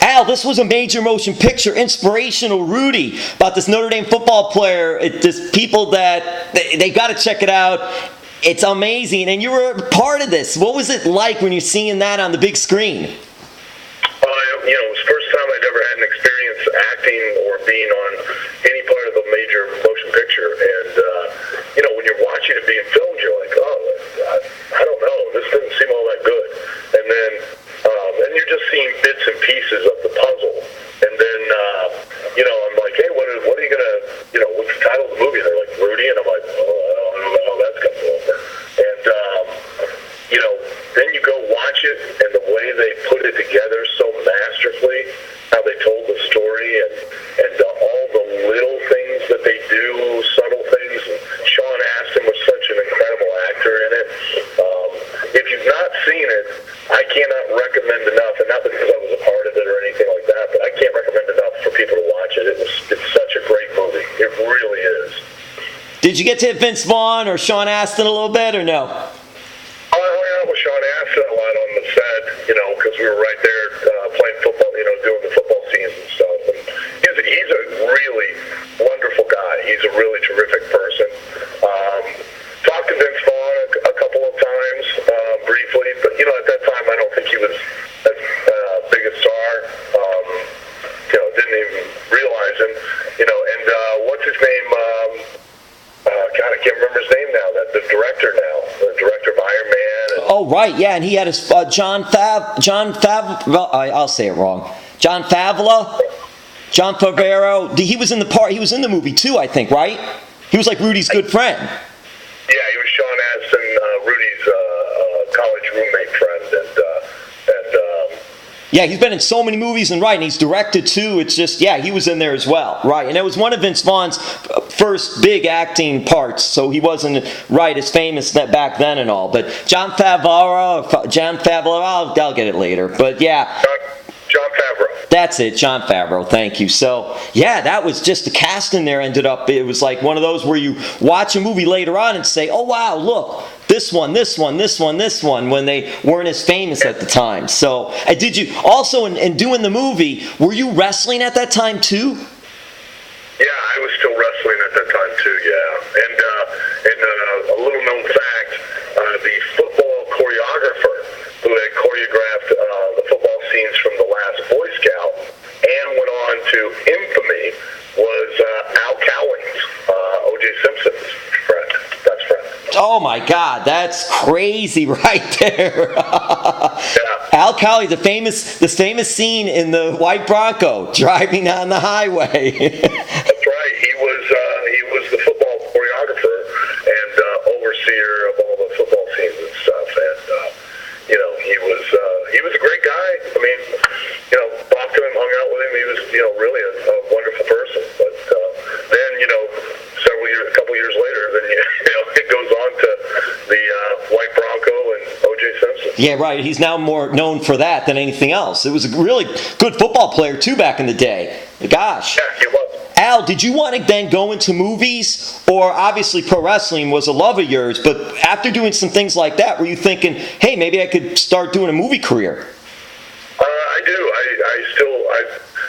Al, this was a major motion picture, Inspirational Rudy, about this Notre Dame football player. This people that they got to check it out. It's amazing, and you were part of this. What was it like when you're seeing that on the big screen? It was the first time I'd ever had an experience acting or being on any part of a major motion picture. And, when you're watching it being filmed, you're like, oh, I don't know, this didn't seem all that good. And then, and you're just seeing bits and pieces of the puzzle. And then, I'm like, hey, what are you going to, what's the title of the movie? And they're like, Rudy. And I'm like, oh, I don't know how that's going to go over. And, then you go watch it, and the way they put it together so masterfully, how they told the story, and all the little things that they do, subtle things. And Sean Astin was such an incredible actor in it. If you've not seen it, I cannot recommend enough, and not because I was a part of it or anything like that, but I can't recommend enough for people to watch it. It's such a great movie. It really is. Did you get to hit Vince Vaughn or Sean Astin a little bit, or no? I hung out with Sean Astin a lot on the set, because we were right there playing football, doing the football scenes and stuff. And he's a really wonderful guy. He's a really terrific person. Talked to Vince Vaughn a couple of times briefly, but at that time I don't think he was as big a star. Didn't even realize him. And what's his name? God, I can't remember his name now. The director of Iron Man. Oh, right, yeah, and he had his Jon Favreau. I'll say it wrong. Jon Favreau. Jon Favreau. He was in the movie too, I think, right? He was like Rudy's good friend. Yeah, he was Sean Astin, Rudy's college roommate friend, and yeah, he's been in so many movies and he's directed too. It's just, he was in there as well, right? And it was one of Vince Vaughn's first big acting parts, so he wasn't as famous back then and all. But Jon Favreau, I'll get it later. But yeah. Jon Favreau. That's it, Jon Favreau, thank you. So, that was just the cast in there ended up, it was like one of those where you watch a movie later on and say, oh wow, look, this one, when they weren't as famous at the time. So, did you, also in doing the movie, were you wrestling at that time too? Yeah, I was still wrestling at that time too, yeah. And a little known fact, the football choreographer who had choreographed the football scenes from The Last Boy Scout and went on to infamy was Al Cowling's, O.J. Simpson's best friend. Oh my God, that's crazy right there. Yeah. Al Cowling, the famous scene in the White Bronco driving on the highway. That's right. He was the football choreographer and overseer of all the football scenes and stuff. And he was a great guy. I mean, talked to him, hung out with him. He was really a wonderful person. But then a couple years later, then it goes on to the White Bronco and O.J. Simpson. Yeah, right. He's now more known for that than anything else. It was a really good football player too back in the day. Gosh. Yeah, he was. Al, did you want to then go into movies? Or obviously pro wrestling was a love of yours, but after doing some things like that, were you thinking, hey, maybe I could start doing a movie career? I do.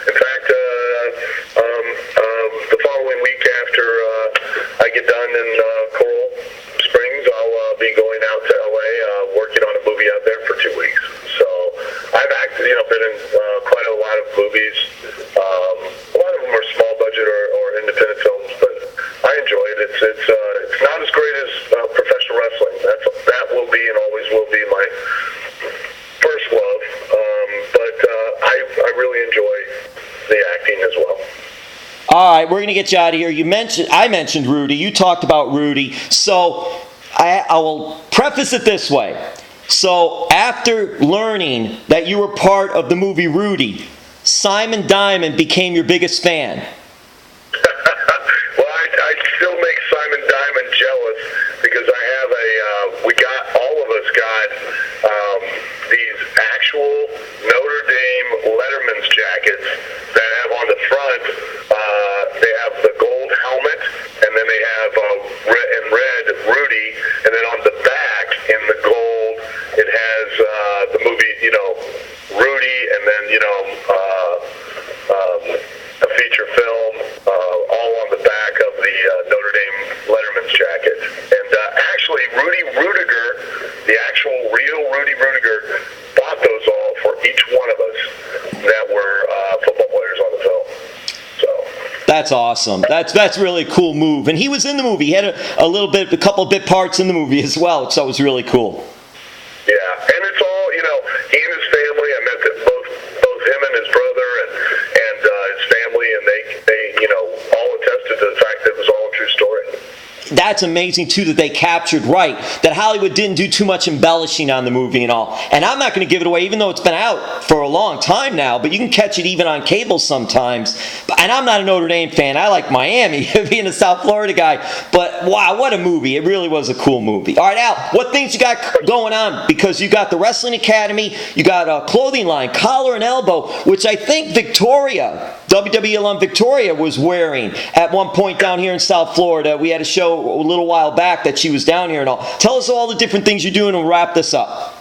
In fact, the following week after I get done in Coral Springs, I'll be going out to LA, working on a movie out there for 2 weeks. So I've actually, been in quite a lot of movies. A lot of them are small budget or independent films, but I enjoy it. It's not as great as professional wrestling. That will be and always will be my first love. But I really enjoy the acting as well. All right, we're going to get you out of here. I mentioned Rudy. You talked about Rudy. So I will preface it this way. So after learning that you were part of the movie Rudy, Simon Diamond became your biggest fan. Well, I still make Simon Diamond jealous because all of us got these actual Notre Dame Letterman's jackets that have on the front, they have the gold helmet, and then they have red Rudy, and then on the back in the gold, it has the movie, Rudy, and then, That's awesome. That's really a cool move. And he was in the movie. He had a couple of bit parts in the movie as well, so it was really cool. Yeah, and it's all, he and his family. I met both him and his brother and his family, and they all attested to the fact that it was all a true story. That's amazing, too, that they captured that Hollywood didn't do too much embellishing on the movie and all. And I'm not going to give it away, even though it's been out for a long time now, but you can catch it even on cable sometimes. And I'm not a Notre Dame fan. I like Miami, being a South Florida guy. But, wow, what a movie. It really was a cool movie. All right, Al, what things you got going on? Because you got the Wrestling Academy, you got a clothing line, Collar and Elbow, which I think WWE alum Victoria was wearing at one point down here in South Florida. We had a show a little while back that she was down here and all. Tell us all the different things you're doing and we'll wrap this up.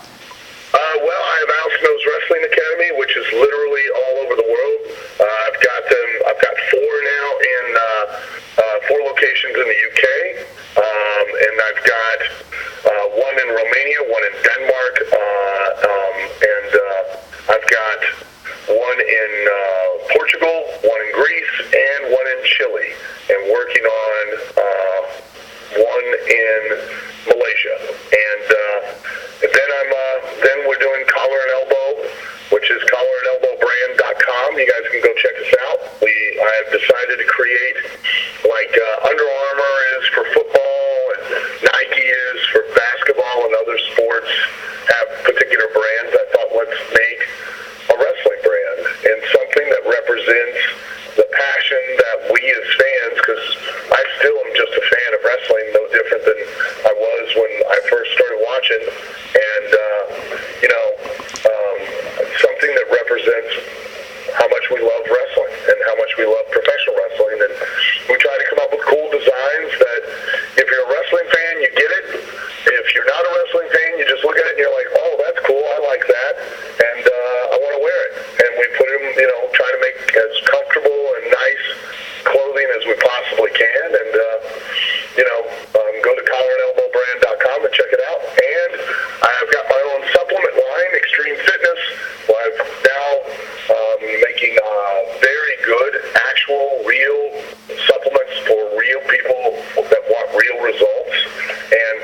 Well, I have Al Snow's Wrestling Academy, which is literally all over the world. I've got 4 now in 4 locations in the UK, and I've got 1 in Romania, 1 in Denmark, and I've got 1 in Portugal, 1 in Greece, and 1 in Chile, and working on 1 in Malaysia. And then we're doing Collar and Elbow, which is collarandelbowbrand.com. You guys can go check us out. I have decided to create, like Under Armour is for football and Nike is for basketball and other sports have particular brands. I thought, let's make a wrestling brand and something that represents the passion that we as fans, because I still am just a fan of wrestling, no different than I was when I first started watching, and something that represents how much we love wrestling and how much we love professional wrestling, and we try to come up with cool designs that if you're a wrestling fan, you get it. If you're not a wrestling fan, you just look at it and you're like, oh, that's cool, I like that, and I want to wear it. And we put them, try to make as comfortable and nice clothing as we possibly can, and go to collarandelbowbrand.com and check it out. And I've got my own supplement line, Extreme Fitness, where I'm now making very good, actual, real supplements for real people that want real results, and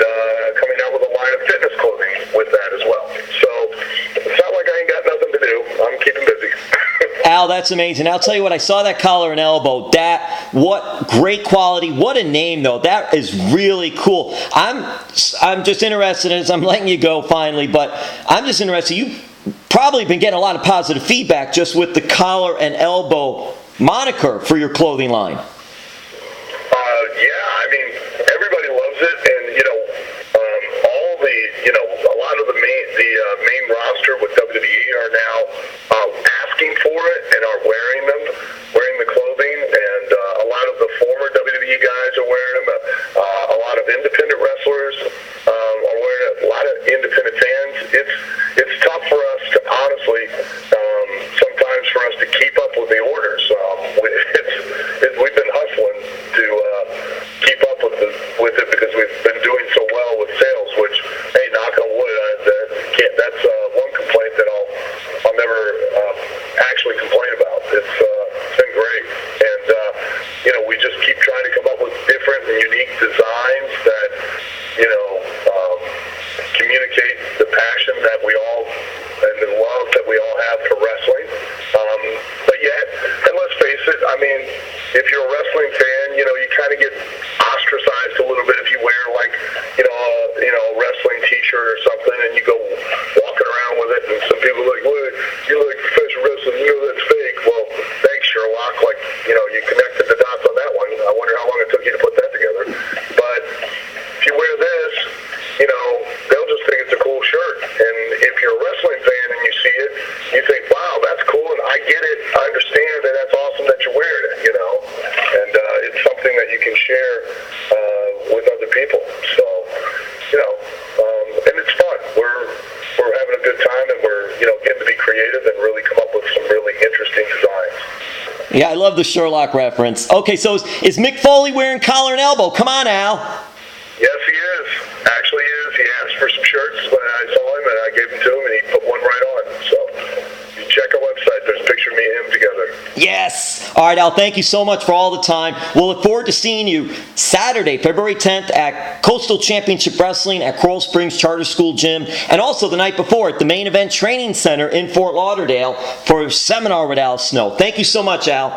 coming out with a line of fitness clothing with that as well. So it's not like I ain't got nothing to do. I'm keeping busy. Al, that's amazing. I'll tell you what, I saw that Collar and Elbow. What great quality. What a name, though. That is really cool. I'm just interested, as I'm letting you go finally, but I'm just interested. You've probably been getting a lot of positive feedback just with the Collar and Elbow moniker for your clothing line. Yeah, I mean, everybody loves it, and all the a lot of the main roster with WWE are now asking for it and are wearing the clothing, and a lot of the former WWE guys are wearing them. A lot of independent wrestlers are wearing it. A lot of independent fans. It's tough for us to honestly sometimes for us to keep up with the orders. We've been hustling to keep up with it because we've been doing so well with sales. Which, hey, knock on wood, that's one complaint that I'll never actually complain about. It's been great, and we just keep trying to come up with different and unique designs that communicate the passion that we all and the love that we all have for wrestling. But yet, and let's face it, I mean, if you're a wrestling fan, you kind of get ostracized a little bit if you wear a wrestling T-shirt or something, and you go walking around with it, and some people are like, well, you like professional wrestling, that's fake. Well, thanks, Sherlock. Like, you connected the dots on that one. I wonder how long it took you to put that together. But if you wear this, they'll just think it's a cool shirt. And if you're a wrestling fan and you see it, you think, wow, that's cool, and I get it, I understand, and that's awesome that you're wearing it, And it's something that you can share with other people. So, and it's fun. We're having a good time, and we're, getting to be creative and really come up with some really interesting designs. Yeah, I love the Sherlock reference. Okay, so is Mick Foley wearing Collar and Elbow? Come on, Al. Yes, he is. Actually is. He asked for some shirts when I saw him, and I gave them to him, and he put one right on. So you check our website. There's a picture of me and him together. Yes. All right, Al, thank you so much for all the time. We'll look forward to seeing you Saturday, February 10th at Coastal Championship Wrestling at Coral Springs Charter School Gym, and also the night before at the Main Event Training Center in Fort Lauderdale for a seminar with Al Snow. Thank you so much, Al.